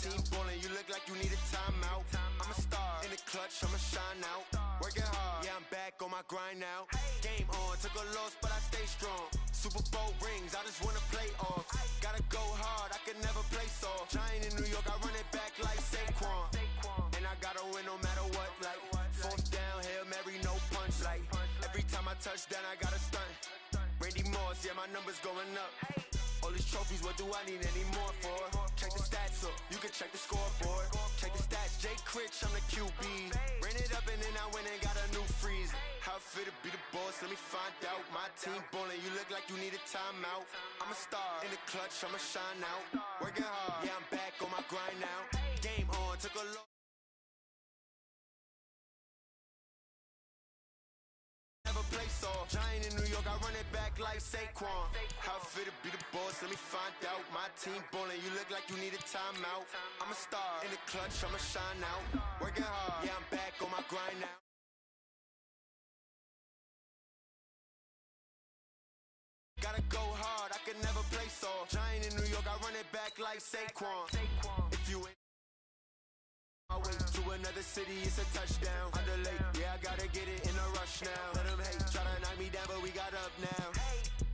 team ballin', you look like you need a timeout. I'm a star, in the clutch, I'ma shine out. Working hard, yeah, I'm back on my grind now. Game on, took a loss, but I stay strong. Super Bowl rings, I just wanna play off. Gotta go hard, I can never play soft. Giant in New York, I run it back like Saquon. And I gotta win no matter what, like fourth down, Hail Mary, no punch. Like every time I touch down, I gotta stunt. Randy Moss, yeah, my numbers going up. All these trophies, what do I need any more for? Check the stats up, you can check the scoreboard. Check the stats, Jay Critch, I'm the QB. Ran it up and then I went and got a new freeze. How fit to be the boss, let me find out. My team ballin', you look like you need a timeout. I'm a star, in the clutch, I'ma shine out. Working hard, yeah, I'm back on my grind now. Game on, took a look. Never play soft. Giant in New York, I run it back like Saquon. How fit to be the boss, let me find out. My team ballin', you look like you need a timeout. I'm a star, in the clutch, I'ma shine out. Working hard, yeah, I'm back on my grind now. Gotta go hard, I can never play soft. Giant in New York, I run it back like Saquon. If you ain't my way to another city, it's a touchdown. Underlay, yeah, I gotta get it in a rush now. Let them hate, try to knock me down, but we got up now.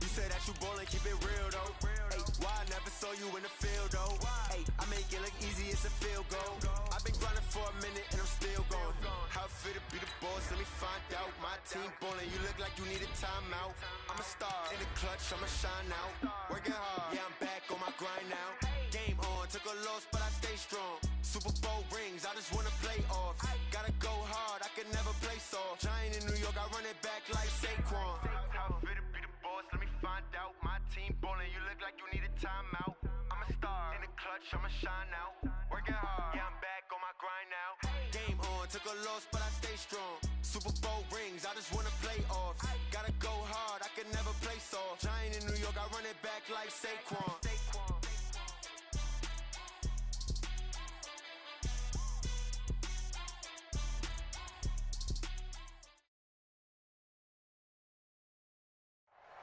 You say that you ballin', keep it real though. Hey, why I never saw you in the field though? Hey, I make it look easy, it's a field goal. I've been grinding for a minute and I'm still going. How fit to be the boss, let me find out. My team ballin', you look like you need a timeout. I'm a star, in the clutch, I'ma shine out. Working hard, yeah, I'm back on my grind now. Game on, took a loss, but I stay strong. Super Bowl rings, I just wanna play off. Gotta go hard, I can never play soft. Giant in New York, I run it back like Saquon. How fit to be the boss, let me find out. My team ballin', you look like you need a timeout. I'm a star, in the clutch, I'ma shine out. Working hard, yeah, I'm back on my grind now. Game on, took a loss, but I stay strong. Super Bowl rings, I just wanna play off. Gotta go hard, I can never play soft. Giant in New York, I run it back like Saquon.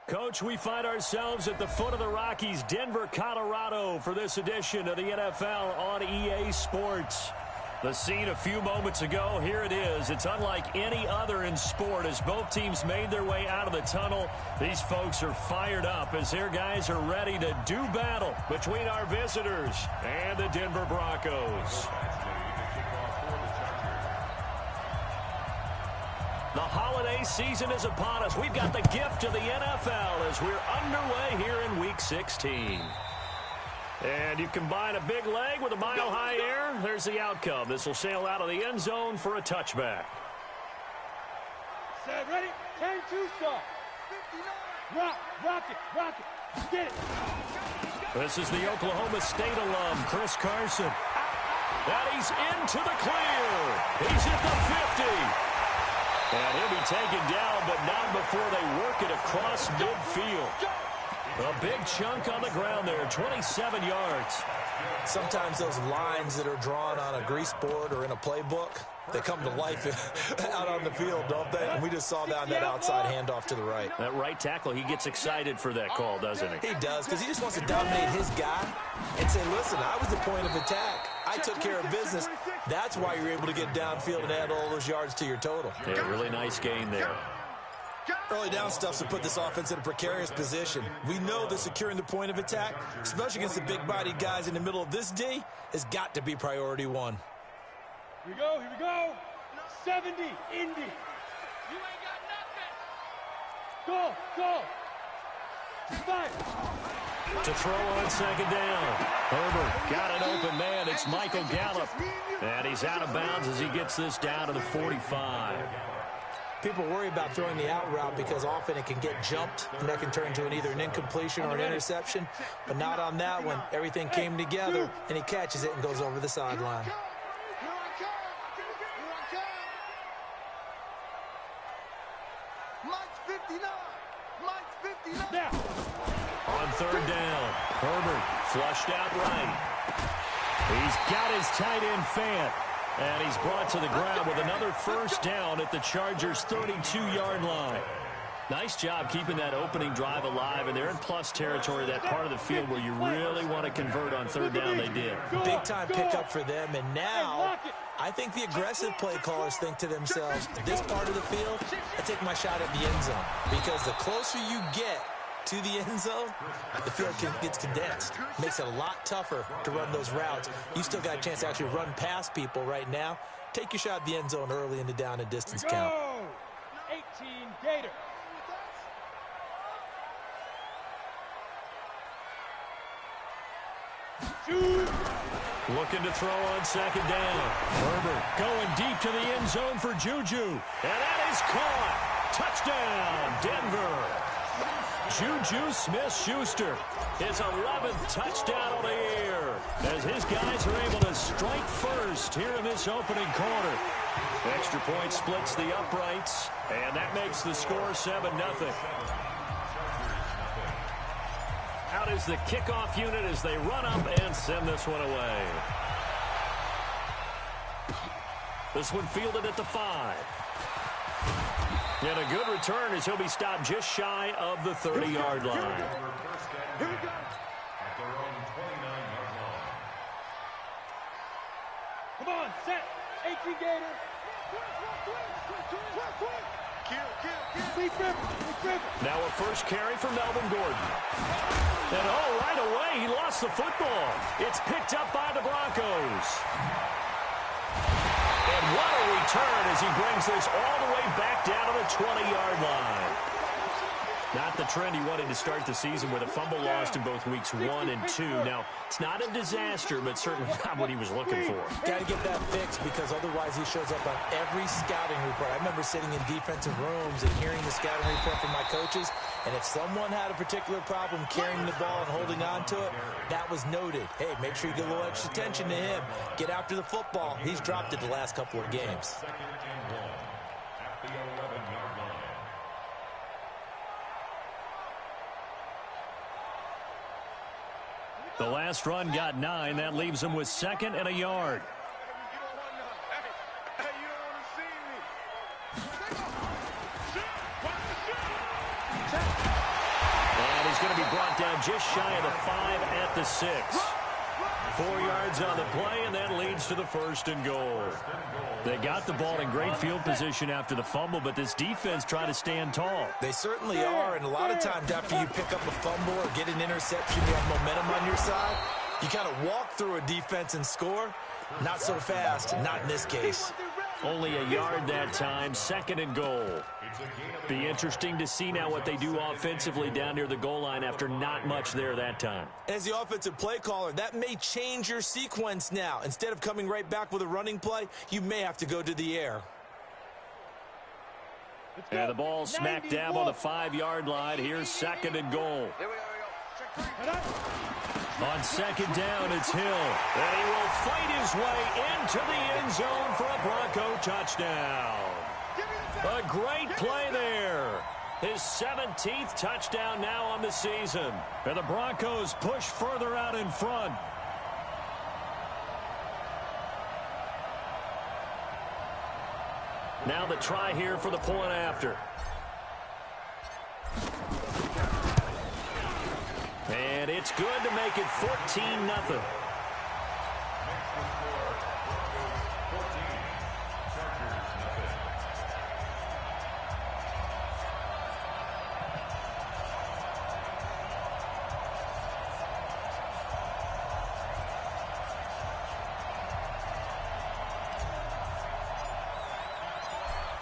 Coach, we find ourselves at the foot of the Rockies, Denver, Colorado, for this edition of the NFL on EA Sports. The scene a few moments ago, here it is. It's unlike any other in sport as both teams made their way out of the tunnel. These folks are fired up as their guys are ready to do battle between our visitors and the Denver Broncos. The holiday season is upon us. We've got the gift of the NFL as we're underway here in Week 16. And you combine a big leg with a mile-high air, there's the outcome. This will sail out of the end zone for a touchback. Set, ready? 10-2 start. Rock it. Get it. This is the Oklahoma State alum, Chris Carson. And he's into the clear. He's at the 50. And he'll be taken down, but not before they work it across midfield. A big chunk on the ground there, 27 yards. Sometimes those lines that are drawn on a grease board or in a playbook, they come to life out on the field, don't they? And we just saw down that outside handoff to the right. That right tackle, he gets excited for that call, doesn't he? He does, because he just wants to dominate his guy and say, listen, I was the point of attack. I took care of business. That's why you're able to get downfield and add all those yards to your total. Yeah, really nice gain there. Early down stuff's to put this offense in a precarious position. We know that securing the point of attack, especially against the big-bodied guys in the middle of this D, has got to be priority one. Here we go. 70, Indy. You ain't got nothing. Go. Fire. To throw on second down. Herbert got an open man. It's Michael Gallup. And he's out of bounds as he gets this down to the 45. People worry about throwing the out route because often it can get jumped, and that can turn into either an incompletion or an interception. But not on that one. Everything came together, and he catches it and goes over the sideline. On third down, Herbert flushed out right. He's got his tight end Fant. And he's brought to the ground with another first down at the Chargers' 32-yard line. Nice job keeping that opening drive alive, and they're in plus territory, that part of the field where you really want to convert on third down. They did. Big-time pickup for them, and now I think the aggressive play callers think to themselves, this part of the field, I take my shot at the end zone, because the closer you get to the end zone, the field gets condensed. Makes it a lot tougher to run those routes. You still got a chance to actually run past people right now. Take your shot at the end zone early in the down and distance count. 18 Gator. Looking to throw on second down. Herbert going deep to the end zone for Juju. And that is caught. Touchdown, Denver. Juju Smith-Schuster, his 11th touchdown of the year, as his guys are able to strike first here in this opening quarter. Extra point splits the uprights, and that makes the score 7-0. Out is the kickoff unit as they run up and send this one away. This one fielded at the 5. And a good return as he'll be stopped just shy of the 30-yard line. Here we go. Come on, set. 18 Gator. Now a first carry for Melvin Gordon. And right away, he lost the football. It's picked up by the Broncos. And what a return as he brings this all the way back down to the 20-yard line. Not the trend he wanted to start the season with a fumble lost in both weeks 1 and 2. Now, it's not a disaster, but certainly not what he was looking for. Got to get that fixed because otherwise he shows up on every scouting report. I remember sitting in defensive rooms and hearing the scouting report from my coaches, and if someone had a particular problem carrying the ball and holding on to it, that was noted. Hey, make sure you get a little extra attention to him. Get after the football. He's dropped it the last couple of games. The last run got 9. That leaves him with 2nd and a yard. And he's going to be brought down just shy of the 5 at the 6. 4 yards on the play, and that leads to the 1st and goal. They got the ball in great field position after the fumble, but this defense tried to stand tall. They certainly are, and a lot of times after you pick up a fumble or get an interception, you have momentum on your side. You kind of walk through a defense and score. Not so fast, not in this case. Only a yard that time, 2nd and goal. Be interesting to see now what they do offensively down near the goal line after not much there that time. As the offensive play caller, that may change your sequence now. Instead of coming right back with a running play, you may have to go to the air. And the ball smack dab on the 5-yard line. Here's 2nd and goal. On 2nd down, it's Hill. And he will fight his way into the end zone for a Bronco touchdown. A great play there. His 17th touchdown now on the season. And the Broncos push further out in front. Now the try here for the point after. And it's good to make it 14-0.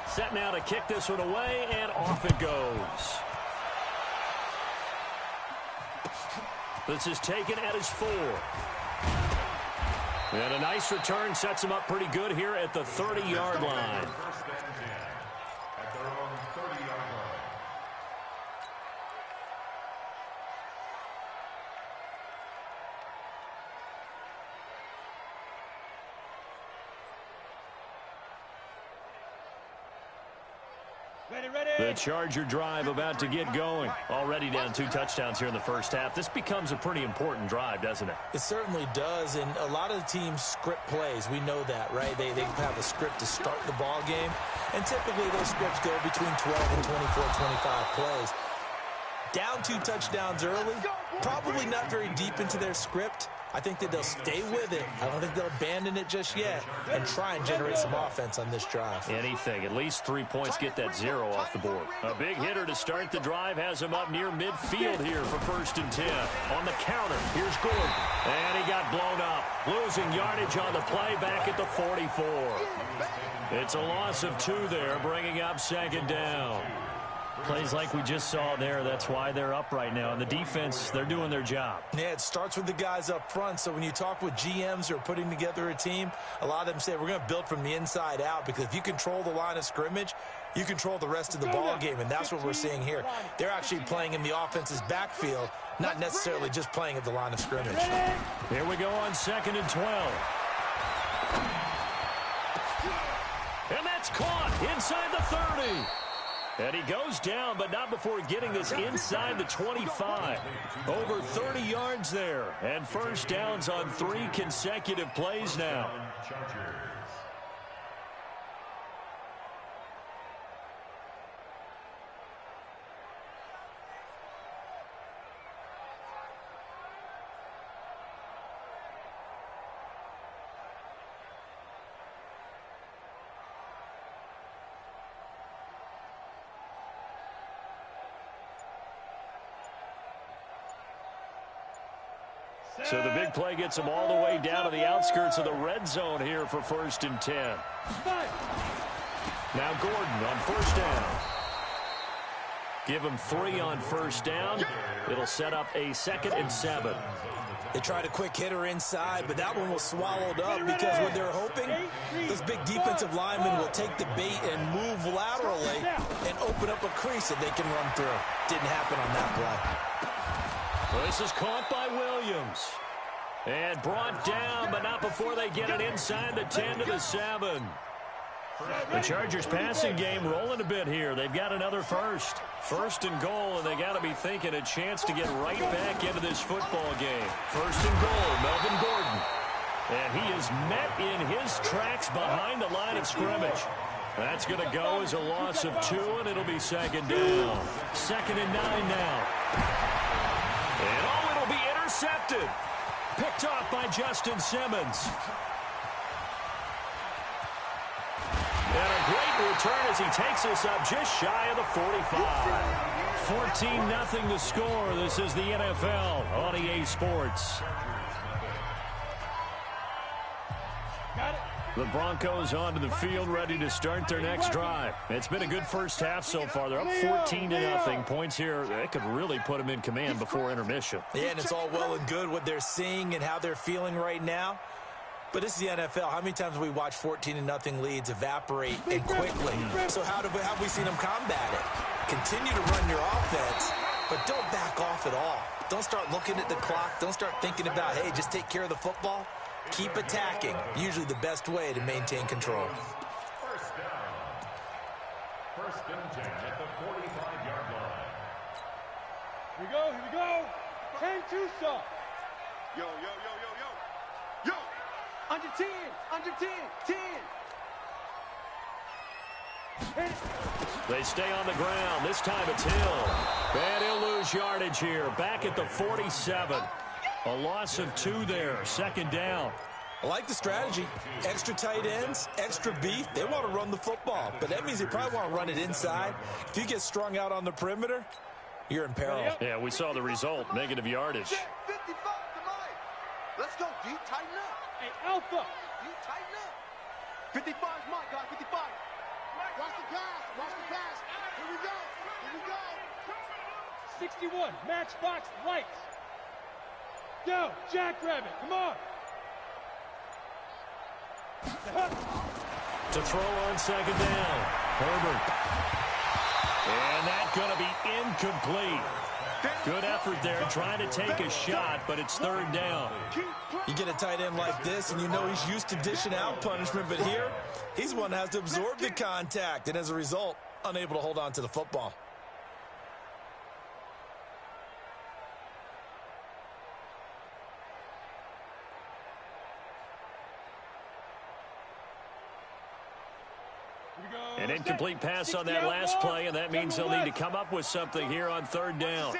Set now to kick this one away, and off it goes. This is taken at his 4. And a nice return sets him up pretty good here at the 30-yard line. The Charger drive about to get going. Already down 2 touchdowns here in the first half. This becomes a pretty important drive, doesn't it? It certainly does, and a lot of the teams script plays. We know that, right? They have a script to start the ball game, and typically those scripts go between 12 and 24, 25 plays. Down 2 touchdowns early, probably not very deep into their script. I think that they'll stay with it. I don't think they'll abandon it just yet and try and generate some offense on this drive. Anything. At least 3 points, get that 0 off the board. A big hitter to start the drive has him up near midfield here for 1st and 10. On the counter, here's Gordon. And he got blown up. Losing yardage on the play back at the 44. It's a loss of 2 there, bringing up 2nd down. Plays like we just saw there. That's why they're up right now. And the defense, they're doing their job. Yeah, it starts with the guys up front. So when you talk with GMs who are putting together a team, a lot of them say we're going to build from the inside out, because if you control the line of scrimmage, you control the rest of the ball game, and that's what we're seeing here. They're actually playing in the offense's backfield, not necessarily just playing at the line of scrimmage. Here we go on 2nd and 12. And that's caught inside the 30. And he goes down, but not before getting this inside the 25. Over 30 yards there. And 1st downs on 3 consecutive plays now. So the big play gets him all the way down to the outskirts of the red zone here for 1st and 10. Now Gordon on 1st down. Give him 3 on 1st down. It'll set up a 2nd and 7. They tried a quick hitter inside, but that one was swallowed up because what they're hoping, those big defensive linemen will take the bait and move laterally and open up a crease that they can run through. Didn't happen on that play. This is caught by Williams. And brought down, but not before they get it inside the 10 to the 7. The Chargers passing game rolling a bit here. They've got another 1st and goal, and they got to be thinking a chance to get right back into this football game. 1st and goal, Melvin Gordon. And he is met in his tracks behind the line of scrimmage. That's going to go as a loss of 2, and it'll be 2nd down. 2nd and 9 now. And it'll be intercepted. Picked off by Justin Simmons. And a great return as he takes us up just shy of the 45. 14-0 the score. This is the NFL on EA Sports. The Broncos onto the field, ready to start their next drive. It's been a good first half so far. They're up 14-0. Points here, that could really put them in command before intermission. Yeah, and it's all well and good what they're seeing and how they're feeling right now. But this is the NFL. How many times have we watched 14-0 leads evaporate and quickly? So how have we seen them combat it? Continue to run your offense, but don't back off at all. Don't start looking at the clock. Don't start thinking about, hey, just take care of the football. Keep attacking. Usually the best way to maintain control. 1st down. 1st and 10 at the 45-yard line. Here we go. 10-2 stop. Yo. Under 10. 10. They stay on the ground. This time it's Hill. And he'll lose yardage here. Back at the 47. A loss of 2 there. 2nd down. I like the strategy. Extra tight ends, extra beef. They want to run the football, but that means they probably want to run it inside. If you get strung out on the perimeter, you're in peril. Yeah, we saw the result. Negative yardage. 55 to mine. Let's go, D. Tighten up. Hey, Alpha. D, tighten up. 55 is mine, guys. 55. Watch the pass. Here we go. 61. Matchbox lights. Go, Jackrabbit. Come on. To throw on 2nd down. Herbert. And that's going to be incomplete. Good effort there, trying to take a shot, but it's 3rd down. You get a tight end like this, and you know he's used to dishing out punishment, but here, he's one that has to absorb the contact, and as a result, unable to hold on to the football. An incomplete pass on that last play, and that means they'll need to come up with something here on third down.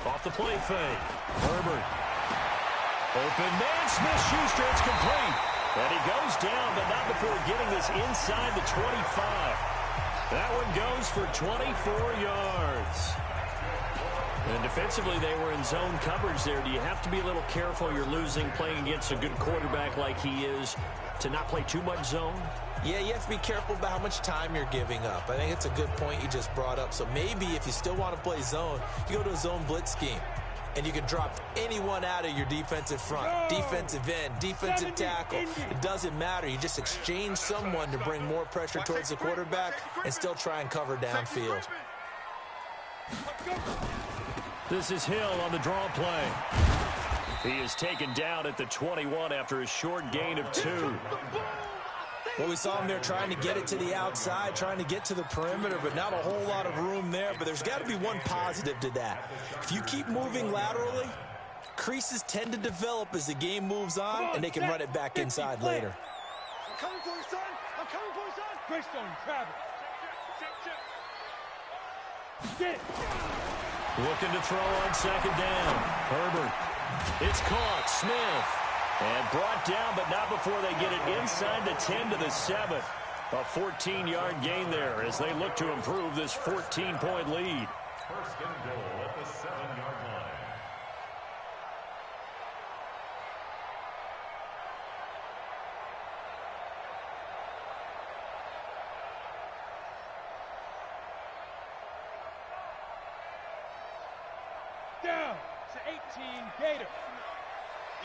Off the play fake. Herbert. Open man. Smith-Schuster. It's complete. And he goes down, but not before getting this inside the 25. That one goes for 24 yards. And defensively, they were in zone coverage there. Do you have to be a little careful? You're losing, playing against a good quarterback like he is, to not play too much zone? Yeah, you have to be careful about how much time you're giving up. I think it's a good point you just brought up. So maybe if you still want to play zone, you go to a zone blitz scheme. And you can drop anyone out of your defensive front, defensive end, defensive tackle. It doesn't matter. You just exchange someone to bring more pressure towards the quarterback and still try and cover downfield. This is Hill on the draw play. He is taken down at the 21 after a short gain of 2. Well, we saw him there trying to get it to the outside, trying to get to the perimeter, but not a whole lot of room there. But there's got to be one positive to that. If you keep moving laterally, creases tend to develop as the game moves on, and they can run it back inside later. I'm coming for you, son. I'm coming for you, son. Greystone, Travis. Get it. Looking to throw on second down. Herbert. It's caught. Smith. And brought down, but not before they get it inside the 10 to the 7. A 14-yard gain there as they look to improve this 14-point lead. First and goal at the 7-yard line. Down to 18, Gator.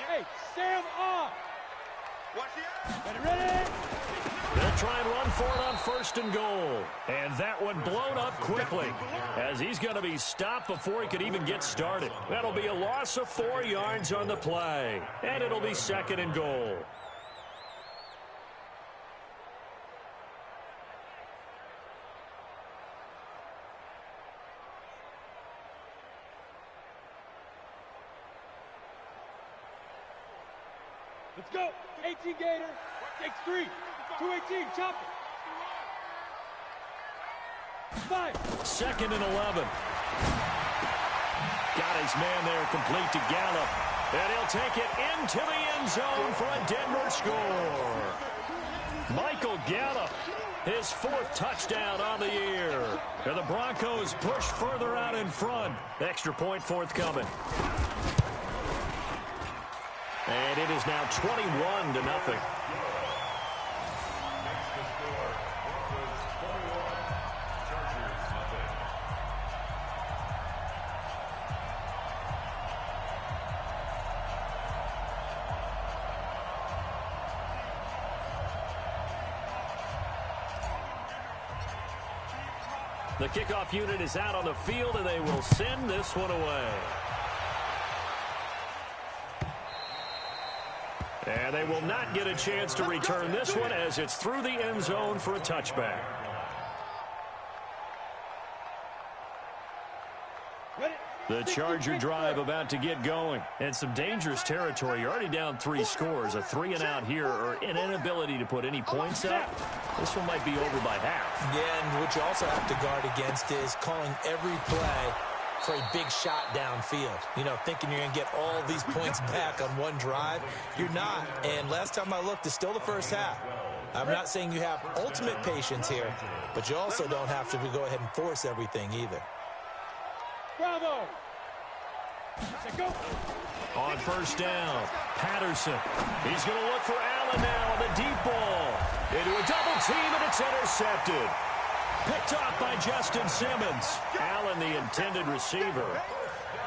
Hey, Sam off. Ready? They'll try and run for it on first and goal. And that one blown up quickly as he's going to be stopped before he could even get started. That'll be a loss of 4 yards on the play. And it'll be second and goal. Let's go. 18 Gator. Takes 3. 218. Chop it. 5. Second and 11. Got his man there complete to Gallup. And he'll take it into the end zone for a Denver score. Michael Gallup, his 4th touchdown on the year. And the Broncos push further out in front. Extra point forthcoming. And it is now 21-0. The kickoff unit is out on the field, and they will send this one away. And they will not get a chance to return this one as it's through the end zone for a touchback. The Charger drive about to get going. And some dangerous territory. You're already down 3 scores. A 3-and-out here or an inability to put any points up. This one might be over by half. Yeah, and what you also have to guard against is calling every play for a big shot downfield. You know, thinking you're going to get all these points back on one drive. You're not. And last time I looked, it's still the first half. I'm not saying you have ultimate patience here, but you also don't have to go ahead and force everything either. Bravo. Go. On first down, Patterson. He's going to look for Allen now on the deep ball. Into a double team, and it's intercepted. Picked off by Justin Simmons. Allen, the intended receiver.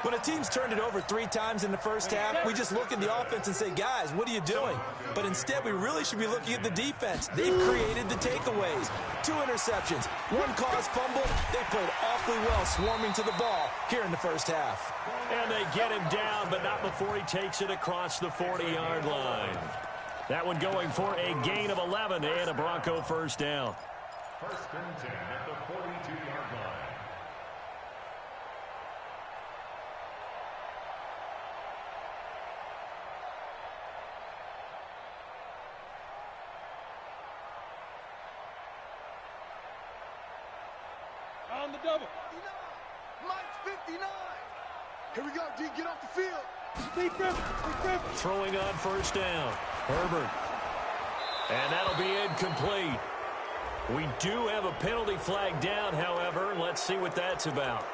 When a team's turned it over 3 times in the first half, we just look at the offense and say, guys, what are you doing? But instead, we really should be looking at the defense. They've created the takeaways. 2 interceptions, 1 caused fumble. They played awfully well swarming to the ball here in the first half. And they get him down, but not before he takes it across the 40-yard line. That one going for a gain of 11 and a Bronco first down. First and 10 at the 42-yard line. On the double. 59. Mike's 59. Here we go, D. Get off the field. Steve Griffin. Throwing on first down. Herbert. And that'll be incomplete. We do have a penalty flag down, however. Let's see what that's about.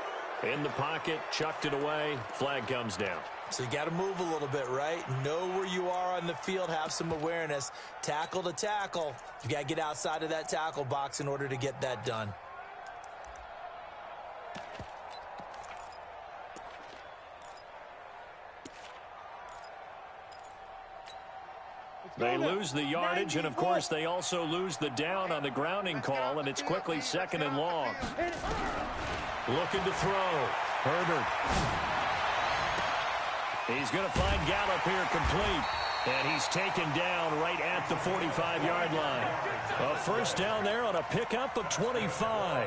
In the pocket, chucked it away. Flag comes down. So you got to move a little bit, right? Know where you are on the field. Have some awareness. Tackle to tackle. You got to get outside of that tackle box in order to get that done. They lose the yardage, and, of course, they also lose the down on the grounding call, and it's quickly second and long. Looking to throw. Herbert. He's going to find Gallup here complete, and he's taken down right at the 45-yard line. A first down there on a pickup of 25.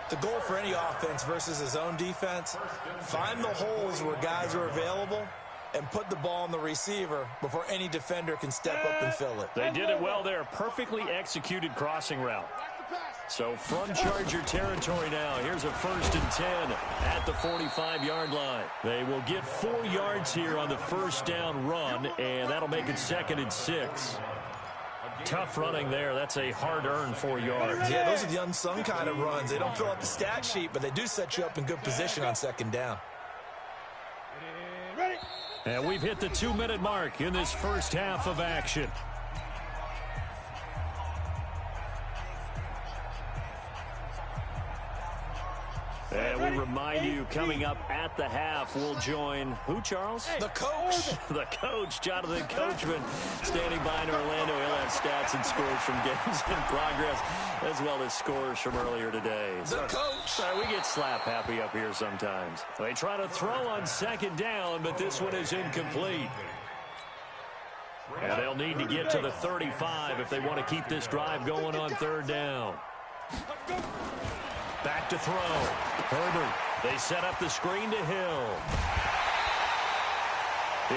The goal for any offense versus his own defense, find the holes where guys are available and put the ball on the receiver before any defender can step up and fill it. They did it well there. Perfectly executed crossing route. So from Charger territory now, here's a first and 10 at the 45-yard line. They will get 4 yards here on the first down run, and that'll make it second and 6. Tough running there. That's a hard-earned 4 yards. Yeah, those are the unsung kind of runs. They don't fill up the stat sheet, but they do set you up in good position on second down. And we've hit the 2-minute mark in this first half of action. And we remind you, coming up at the half, we'll join who, Charles? The coach. The coach, Jonathan Coachman, standing by in Orlando. He'll have stats and scores from games in progress, as well as scores from earlier today. The coach. We get slap happy up here sometimes. They try to throw on second down, but this one is incomplete. And they'll need to get to the 35 if they want to keep this drive going on third down. Back to throw. Herbert. They set up the screen to Hill.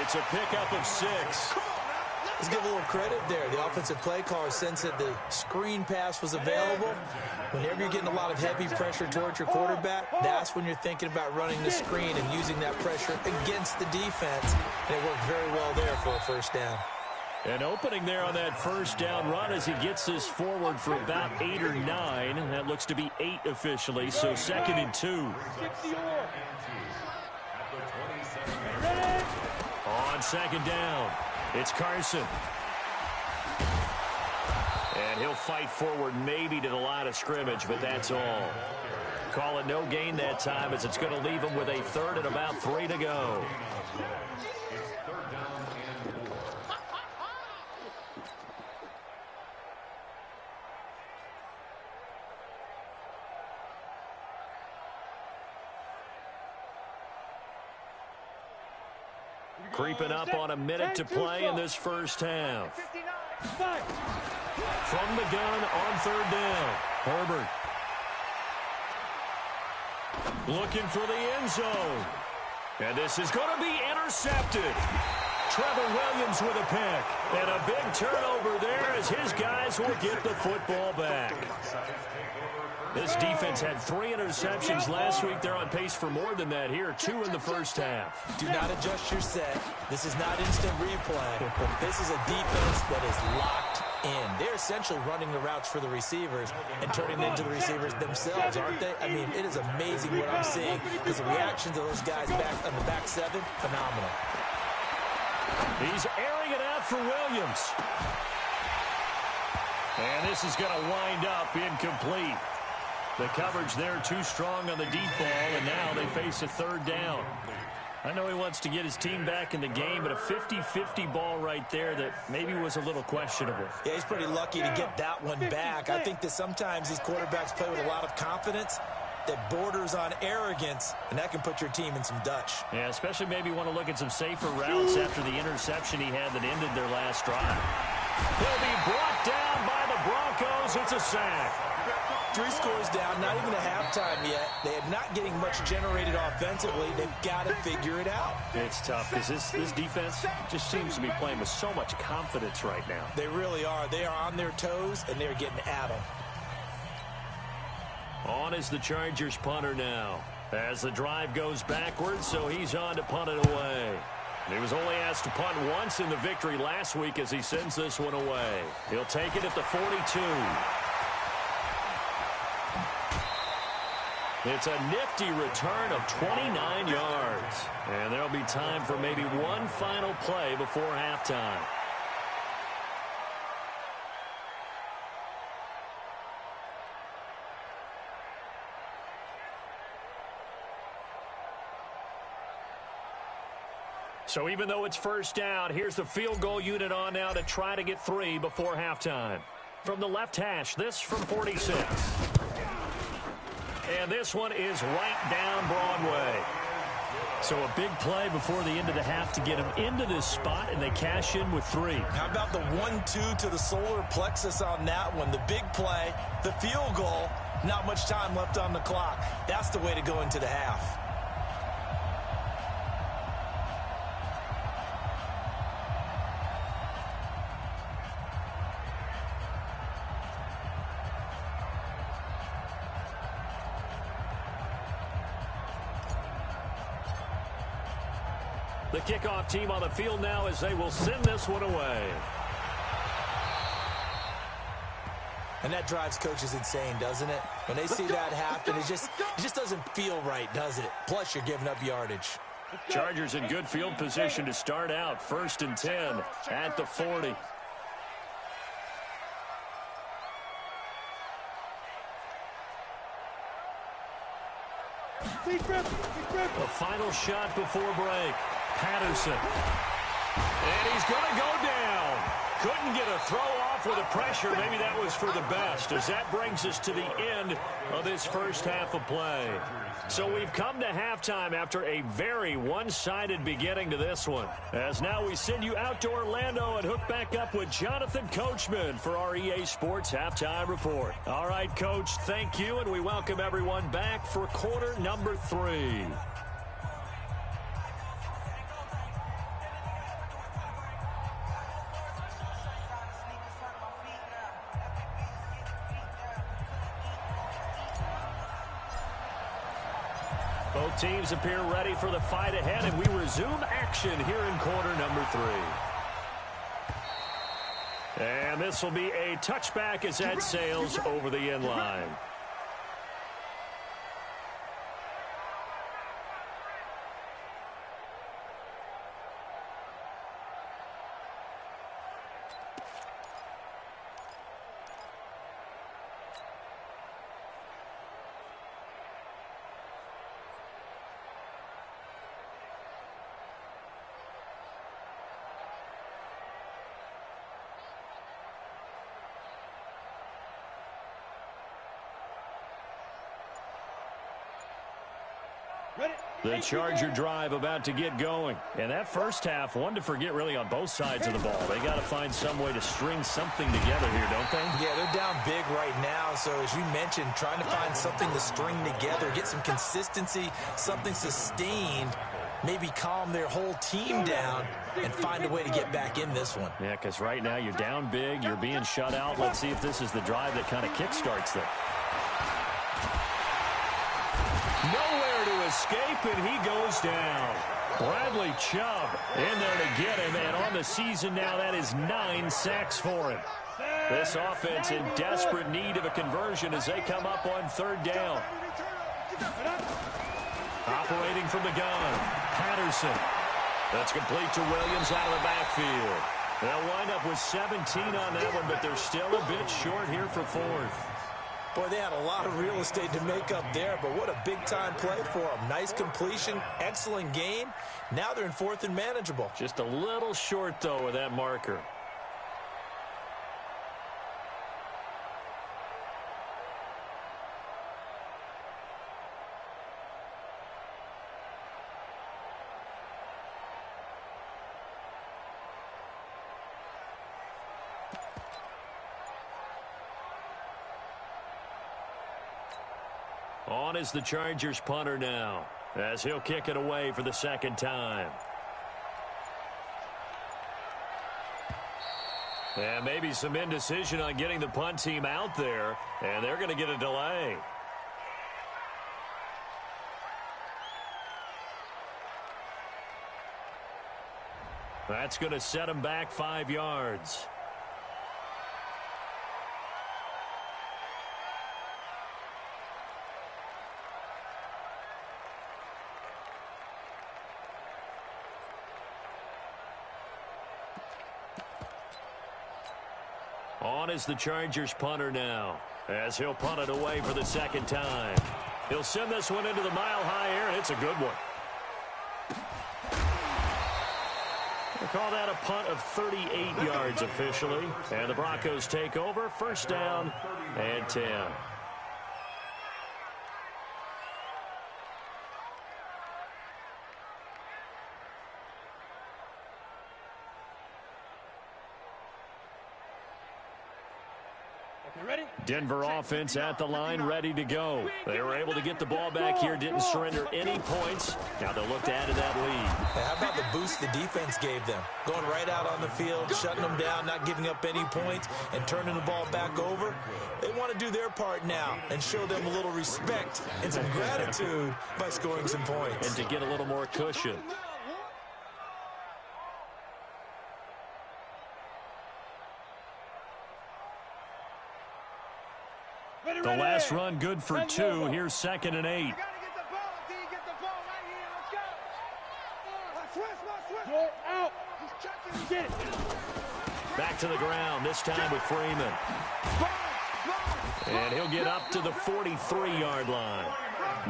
It's a pickup of 6. Let's give a little credit there. The offensive play caller sensed that the screen pass was available. Whenever you're getting a lot of heavy pressure towards your quarterback, that's when you're thinking about running the screen and using that pressure against the defense. And it worked very well there for a first down. An opening there on that first down run as he gets this forward for about 8 or 9. That looks to be 8 officially, so second and 2. On second down, it's Carson. And he'll fight forward maybe to the line of scrimmage, but that's all. Call it no gain that time as it's going to leave him with a third and about 3 to go. Creeping up on a minute to play in this first half. From the gun on third down, Herbert. Looking for the end zone. And this is going to be intercepted. Trevor Williams with a pick. And a big turnover there as his guys will get the football back. This defense had 3 interceptions last week. They're on pace for more than that here. 2 in the first half. Do not adjust your set. This is not instant replay. This is a defense that is locked in. They're essentially running the routes for the receivers and turning it into the receivers themselves, aren't they? I mean, it is amazing what I'm seeing because the reactions of those guys back on the back 7, phenomenal. He's airing it out for Williams. And this is going to wind up incomplete. The coverage there too strong on the deep ball, and now they face a third down. I know he wants to get his team back in the game, but a 50-50 ball right there that maybe was a little questionable. Yeah, he's pretty lucky to get that one back. I think that sometimes these quarterbacks play with a lot of confidence, that borders on arrogance, and that can put your team in some Dutch. Yeah, especially maybe want to look at some safer routes after the interception he had that ended their last drive. He'll be brought down by the Broncos. It's a sack. 3 scores down, not even a halftime yet. They are not getting much generated offensively. They've got to figure it out. It's tough because this defense just seems to be playing with so much confidence right now. They really are. They are on their toes, and they're getting at them. On is the Chargers punter now. As the drive goes backwards, so he's on to punt it away. He was only asked to punt once in the victory last week as he sends this one away. He'll take it at the 42. It's a nifty return of 29 yards. And there'll be time for maybe one final play before halftime. So even though it's first down, here's the field goal unit on now to try to get 3 before halftime. From the left hash, this from 46. And this one is right down Broadway. So a big play before the end of the half to get them into this spot, and they cash in with 3. How about the 1-2 to the solar plexus on that one? The big play, the field goal, not much time left on the clock. That's the way to go into the half. The kickoff team on the field now as they will send this one away. And that drives coaches insane, doesn't it? When they see that happen, it just doesn't feel right, does it? Plus, you're giving up yardage. Chargers in good field position to start out. 1st and 10 at the 40. The final shot before break. Patterson. And he's going to go down. Couldn't get a throw off with the pressure. Maybe that was for the best, as that brings us to the end of this first half of play. So we've come to halftime after a very one-sided beginning to this one. As now we send you out to Orlando and hook back up with Jonathan Coachman for our EA Sports Halftime Report. All right, Coach, thank you, and we welcome everyone back for quarter number 3. Both teams appear ready for the fight ahead, and we resume action here in quarter number 3. And this will be a touchback as that sails over the end line. The Charger drive about to get going. And that first half, one to forget really on both sides of the ball. They got to find some way to string something together here, don't they? Yeah, they're down big right now. So as you mentioned, trying to find something to string together, get some consistency, something sustained, maybe calm their whole team down and find a way to get back in this one. Yeah, because right now you're down big, you're being shut out. Let's see if this is the drive that kind of kickstarts them. Nowhere to escape, and he goes down. Bradley Chubb in there to get him, and on the season now, that is 9 sacks for him. This offense in desperate need of a conversion as they come up on 3rd down. Operating from the gun, Patterson. That's complete to Williams out of the backfield. They'll wind up with 17 on that one, but they're still a bit short here for 4th. Boy, they had a lot of real estate to make up there, but what a big-time play for them. Nice completion, excellent game. Now they're in 4th and manageable. Just a little short, though, with that marker. On is the Chargers punter now, as he'll kick it away for the second time. And maybe some indecision on getting the punt team out there, and they're going to get a delay. That's going to set him back 5 yards. On is the Chargers punter now, as he'll punt it away for the second time. He'll send this one into the mile-high air, and it's a good one. We'll call that a punt of 38 yards officially. And the Broncos take over, first down and 10. Denver offense at the line, ready to go. They were able to get the ball back here, didn't surrender any points. Now they'll look to add to that lead. How about the boost the defense gave them? Going right out on the field, shutting them down, not giving up any points, and turning the ball back over. They want to do their part now and show them a little respect and some gratitude by scoring some points. And to get a little more cushion. The last run good for 2. Here's 2nd and 8. Back to the ground, this time with Freeman. And he'll get up to the 43-yard line.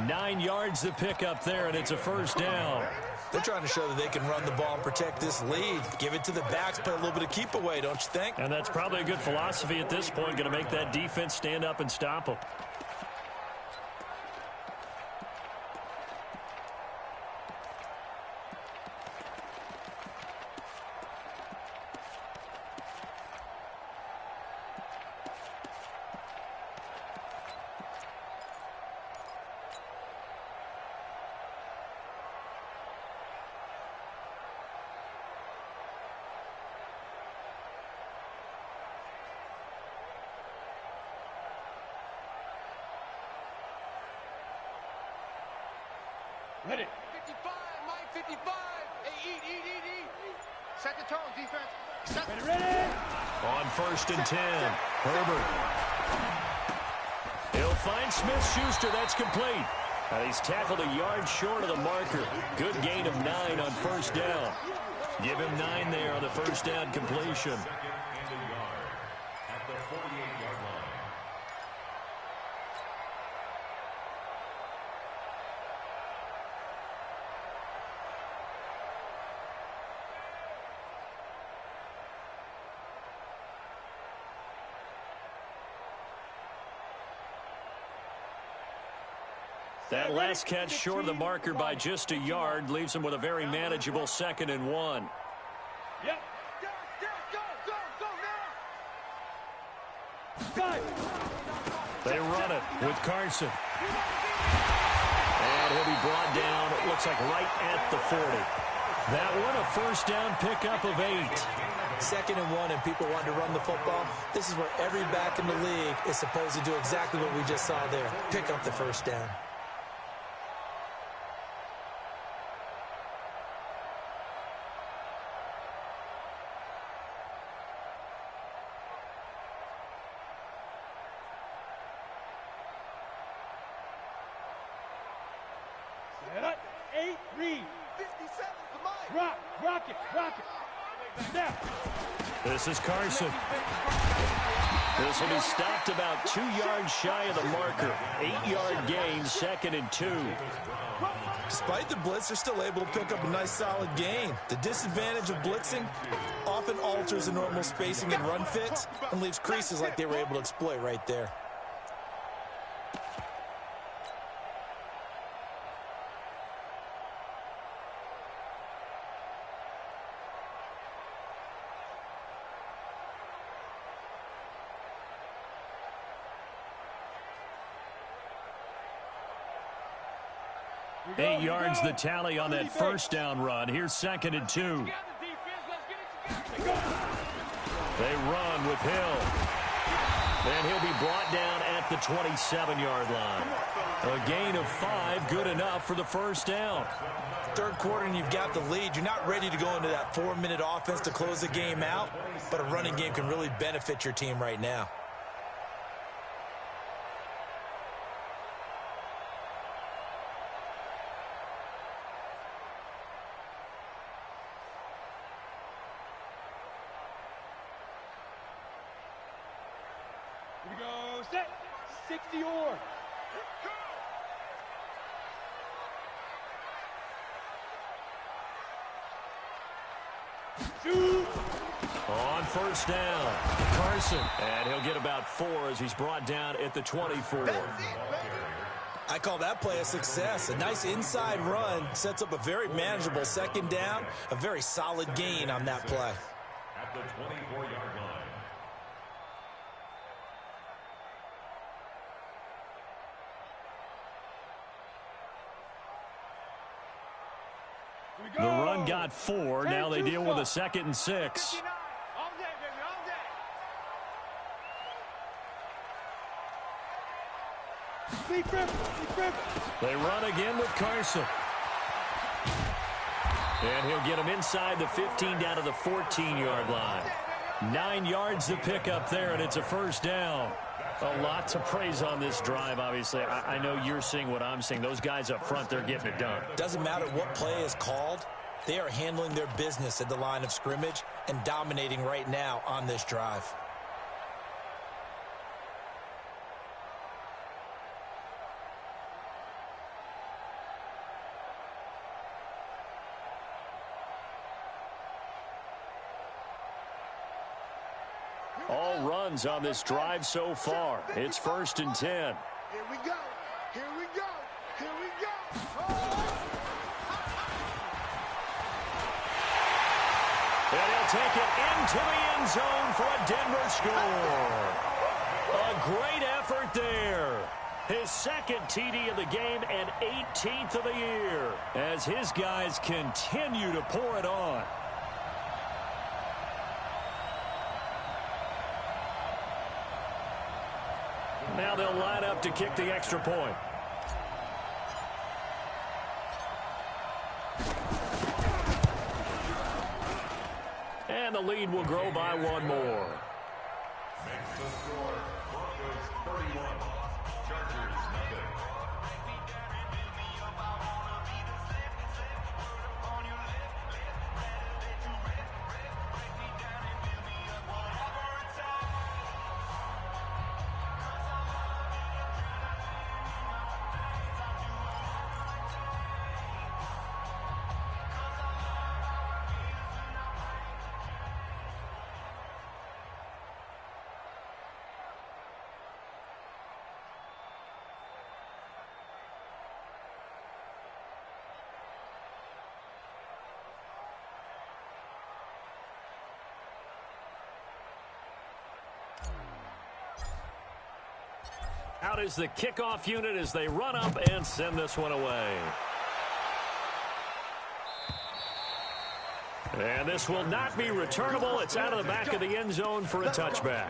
9 yards to pick up there, and it's a first down. They're trying to show that they can run the ball and protect this lead. Give it to the backs, play a little bit of keep away, don't you think? And that's probably a good philosophy at this point, going to make that defense stand up and stop them. Ready. 55, Mike, 55. Hey, eat. Set the tone, defense. Set Ready. On 1st and 10, Herbert. He'll find Smith-Schuster. That's complete. He's tackled a yard short of the marker. Good gain of 9 on first down. Give him 9 there on the first down completion. That last catch short of the marker by just a yard leaves him with a very manageable 2nd and 1. Yep. Go now. They run it with Carson. And he'll be brought down, it looks like right at the 40. That one a first down pickup of 8. 2nd and 1 and people want to run the football. This is where every back in the league is supposed to do exactly what we just saw there. Pick up the first down. Set up. 8, read. 57 for Mike. Rock it. Snap. This is Carson. This will be stopped about 2 yards shy of the marker. 8-yard gain, 2nd and 2. Despite the blitz, they're still able to pick up a nice solid gain. The disadvantage of blitzing often alters the normal spacing and run fits and leaves creases like they were able to exploit right there. 8 yards the tally on that first down run. Here's 2nd and 2. They run with Hill. And he'll be brought down at the 27-yard line. A gain of 5, good enough for the first down. Third quarter and you've got the lead. You're not ready to go into that 4-minute offense to close the game out, but a running game can really benefit your team right now. Here we go, set, 60 or. Shoot. On first down, Carson. And he'll get about 4 as he's brought down at the 24. I call that play a success. A nice inside run sets up a very manageable 2nd down, a very solid gain on that play. At the 24-yard line. The run got 4. Now they deal with a 2nd and 6. They run again with Carson. And he'll get him inside the 15 down to the 14-yard line. 9 yards to pick up there, and it's a first down. A lot to praise on this drive, obviously. I know you're seeing what I'm seeing. Those guys up front, they're getting it done. Doesn't matter what play is called. They are handling their business at the line of scrimmage and dominating right now on this drive. All runs on this drive so far. It's 1st and 10. Here we go. Here we go. Here we go. Oh! And he'll take it into the end zone for a Denver score. A great effort there. His 2nd TD of the game and 18th of the year as his guys continue to pour it on. Now they'll line up to kick the extra point. And the lead will grow by 1 more. Makes the score. Broncos 31. Chargers nothing. Out is the kickoff unit as they run up and send this one away. And this will not be returnable. It's out of the back of the end zone for a touchback.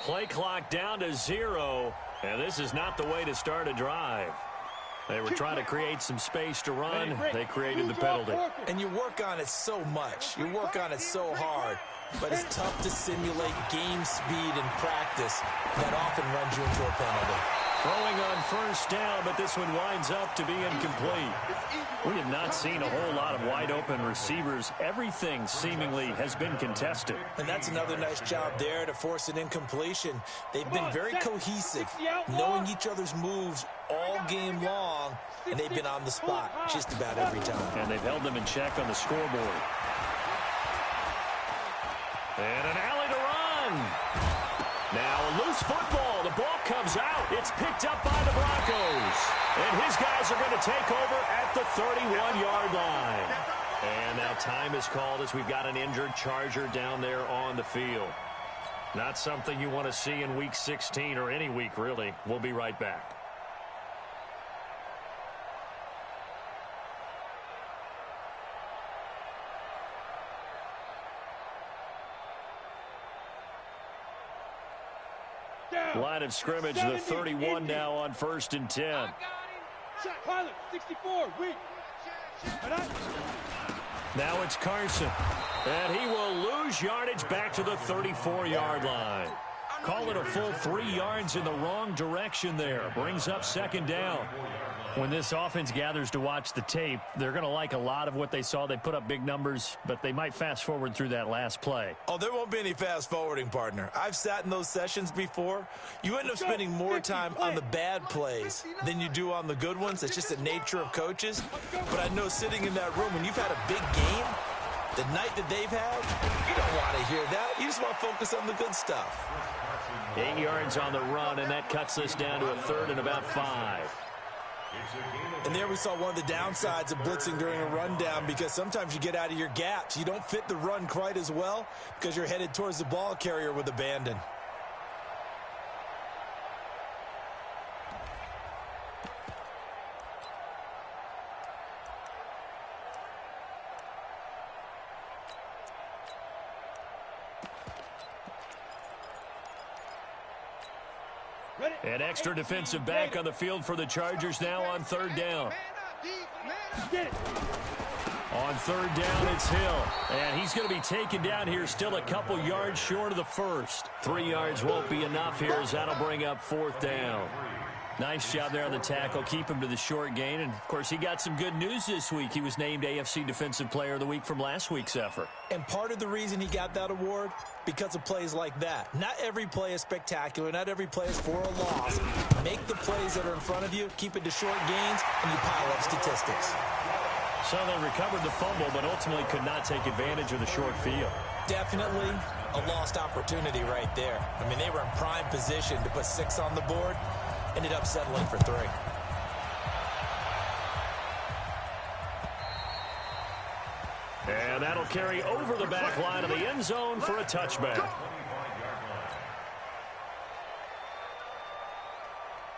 Play clock down to 0, and this is not the way to start a drive. They were trying to create some space to run. They created the penalty. And you work on it so much. You work on it so hard. But it's tough to simulate game speed in practice that often runs you into a penalty. Throwing on first down, but this one winds up to be incomplete. We have not seen a whole lot of wide-open receivers. Everything seemingly has been contested. And that's another nice job there to force an incompletion. They've been very cohesive, knowing each other's moves all game long, and they've been on the spot just about every time. And they've held them in check on the scoreboard. And an alley to run. Now a loose football. The ball comes out. It's picked up by the Broncos. And his guys are going to take over at the 31-yard line. And now time is called as we've got an injured Charger down there on the field. Not something you want to see in Week 16 or any week, really. We'll be right back. Line of scrimmage, the 31 now on 1st and 10. Pilot, 64, weak. Now it's Carson. And he will lose yardage back to the 34-yard line. Call it a full 3 yards in the wrong direction there. Brings up 2nd down. When this offense gathers to watch the tape, they're going to like a lot of what they saw. They put up big numbers, but they might fast forward through that last play. Oh, there won't be any fast forwarding, partner. I've sat in those sessions before. You end up spending more time on the bad plays than you do on the good ones. It's just the nature of coaches. But I know sitting in that room, when you've had a big game, the night that they've had, you don't want to hear that. You just want to focus on the good stuff. 8 yards on the run, and that cuts this down to a 3rd and about 5. And there we saw one of the downsides of blitzing during a rundown, because sometimes you get out of your gaps. You don't fit the run quite as well because you're headed towards the ball carrier with abandon. An extra defensive back on the field for the Chargers now on 3rd down. On 3rd down, it's Hill. And he's going to be taken down here, still a couple yards short of the first. 3 yards won't be enough here, as that'll bring up 4th down. Nice job there on the tackle. Keep him to the short gain. And, of course, he got some good news this week. He was named AFC Defensive Player of the Week from last week's effort. And part of the reason he got that award, because of plays like that. Not every play is spectacular. Not every play is for a loss. Make the plays that are in front of you, keep it to short gains, and you pile up statistics. So they recovered the fumble, but ultimately could not take advantage of the short field. Definitely a lost opportunity right there. I mean, they were in prime position to put 6 on the board. Ended up settling for 3. And that'll carry over the back line of the end zone for a touchback.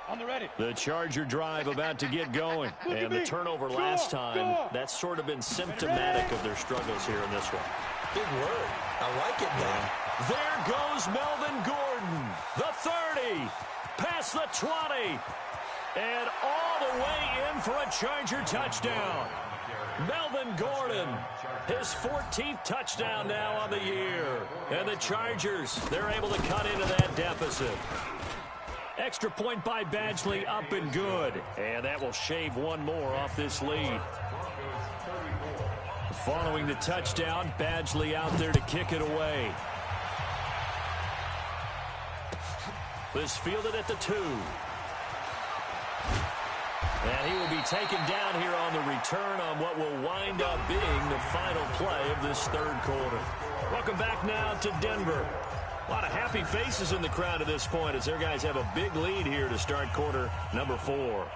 On the ready. The Charger drive about to get going. And the turnover last time, that's sort of been symptomatic of their struggles here in this one. Big word. I like it now. There goes Melvin Gordon. The 30. Past the 20. And all the way in for a Charger touchdown. Melvin Gordon, his 14th touchdown now on the year. And the Chargers, they're able to cut into that deficit. Extra point by Badgley, up and good. And that will shave one more off this lead. Following the touchdown, Badgley out there to kick it away. This fielded at the 2. And he will be taken down here on the return on what will wind up being the final play of this 3rd quarter. Welcome back now to Denver. A lot of happy faces in the crowd at this point as their guys have a big lead here to start quarter number 4.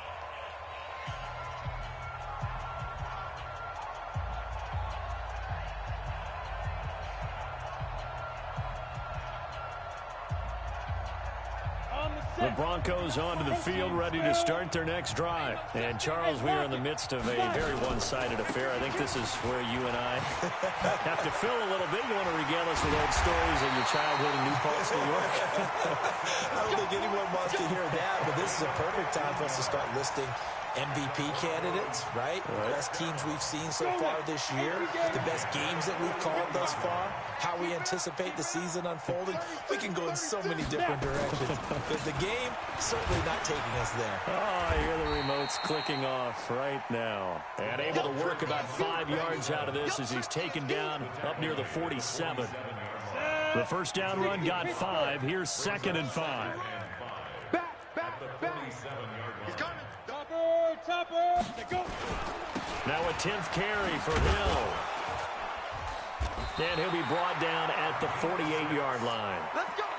The Broncos onto the field, ready to start their next drive. And, Charles, we are in the midst of a very one-sided affair. I think this is where you and I have to fill a little bit. You want to regale us with old stories of your childhood in New Paltz, New York? I don't think anyone wants to hear that, but this is a perfect time for us to start listing MVP candidates, right? The best teams we've seen so far this year, the best games that we've called thus far, how we anticipate the season unfolding. We can go in so many different directions because the game certainly not taking us there. Oh, I hear the remotes clicking off right now. And able to work about 5 yards out of this as he's taken down up near the 47. The first down run got 5. Here's 2nd and 5. Back. He's coming. Topper. Go. Now a 10th carry for Hill. And he'll be brought down at the 48-yard line.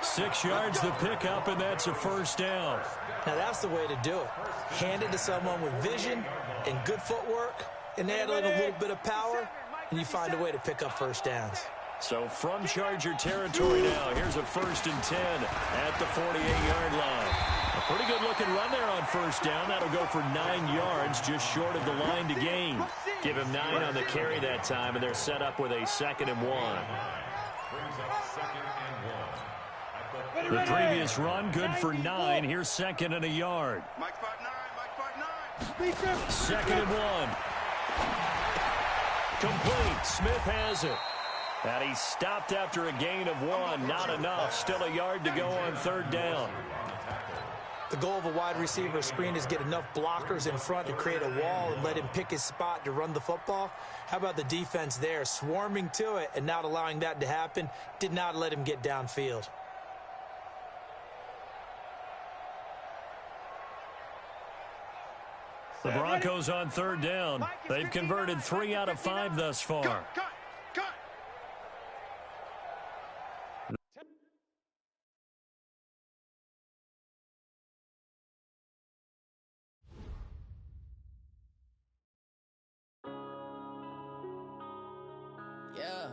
6 yards the pickup, and that's a first down. Now that's the way to do it. Hand it to someone with vision and good footwork, and add in a little bit of power, and you find a way to pick up first downs. So from Charger territory now, here's a 1st and 10 at the 48-yard line. A pretty good-looking run there on first down. That'll go for 9 yards, just short of the line to gain. Give him 9 on the carry that time, and they're set up with a 2nd and 1. The previous run, good for 9. Here's 2nd and a yard. Mike 5'9", 2nd and 1. Complete. Smith has it. And he stopped after a gain of 1. Not enough. Still a yard to go on 3rd down. The goal of a wide receiver screen is get enough blockers in front to create a wall and let him pick his spot to run the football. How about the defense there? Swarming to it and not allowing that to happen. Did not let him get downfield. The Broncos on 3rd down. They've converted 3 out of 5 thus far. Cut. Yeah.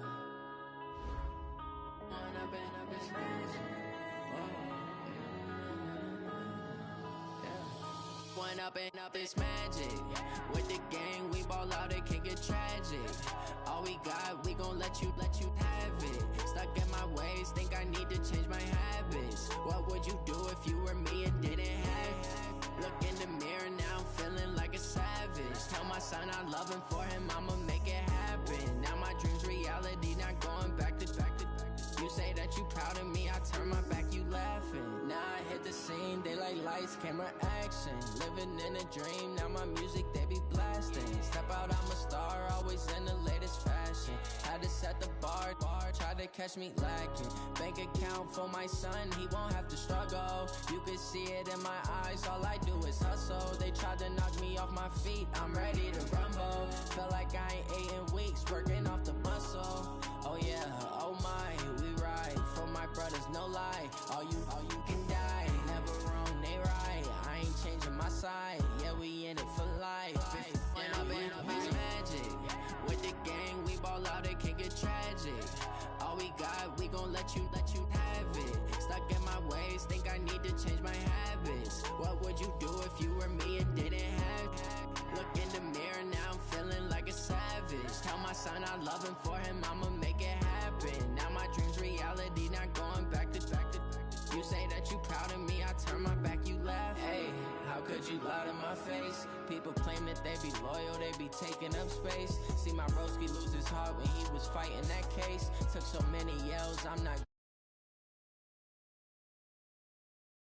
One up and up is magic. With the gang, we ball out, it can get tragic. All we got, we gon' let you have it. Stuck in my ways, think I need to change my habits. What would you do if you were me and didn't have it? Look in the mirror now, I'm feeling like a savage. Tell my son I love him, for him I'ma make it happen. Now my dream's reality, not going back to. You say that you proud of me, I turn my back, you laughing. Now I hit the scene, they like lights, camera, action. Living in a dream, now my music, they be blasting. Step out, I'm a star, always in the latest fashion. Had to set the bar, try to catch me lacking. Bank account for my son, he won't have to struggle. You can see it in my eyes, all I do is hustle. They tried to knock me off my feet, I'm ready to rumble. Feel like I ain't ate in weeks, working off the muscle. Oh yeah, oh my, we ride for my brothers, no lie. All you can die, never wrong, they right. I ain't changing my side, yeah, we in it for life. If up is magic. With the gang, we ball out, it can get tragic. All we got, we gon' let you have it. Stuck in my ways, think I need to change my habits. What would you do if you were me and didn't have it? Look in the mirror, now I'm feeling like a savage. Tell my son I love him, for him I'ma make it happen. Now my dream's reality, not going back to. You say that you proud of me, I turn my back, you laugh. Hey, how could you lie to my face? People claim that they be loyal, they be taking up space. See my broski lose his heart when he was fighting that case. Took so many yells, I'm not